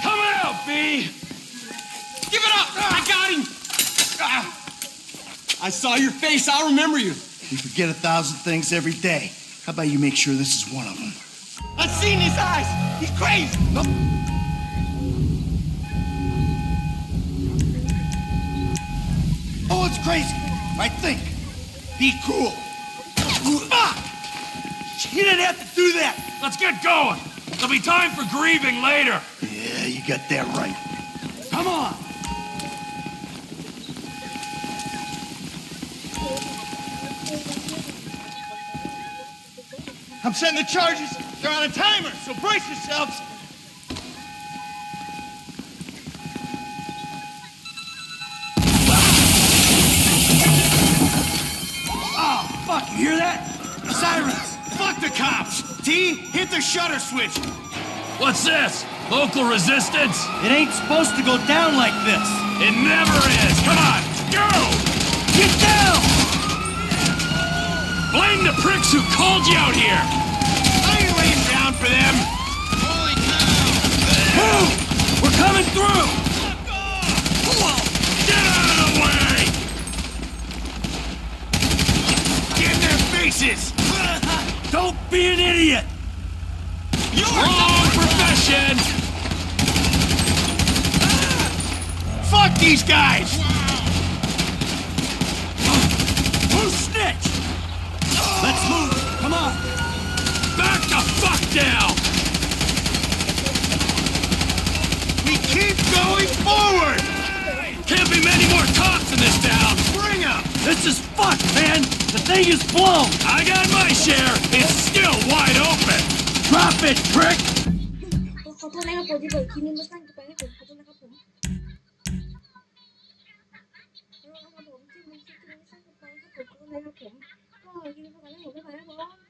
Come out, B! Give it up! I got him! I saw your face. I'll remember you. We forget 1,000 things every day. How about you make sure this is one of them? I've seen his eyes. He's crazy. Oh, it's crazy. I think. Be cool. Fuck! You didn't have to do that. Let's get going. There'll be time for grieving later. Yeah, you got that right. Come on. I'm setting the charges. They're on a timer, so brace yourselves. Oh, fuck, you hear that? Sirens. Fuck the cops. T, hit the shutter switch. What's this? Local resistance? It ain't supposed to go down like this. It never is. Come on, go! Get down! Blame the pricks who called you out here. I ain't laying down for them. Holy cow! Move! We're coming through! Get out of the way! Get in their faces! Don't be an idiot! Wrong profession! Fuck these guys! Who snitched? Let's move! Come on! Back the fuck down! We keep going forward! Can't be many more cops in this town! Bring 'em! This is fucked, man! The thing is blown! I got my share! It's still wide open! Drop it, prick! ขอโทษนะครับผมที่เปิดคลิปนี้มาสั้นเกินไปนะผมขอโทษนะครับผมขอโทษนะครับผมที่มันคลิปนี้สั้นเกินไปนะครับผมขอโทษนะครับผมก็คลิปนี้พอกันแล้วผมไม่ไปแล้วผม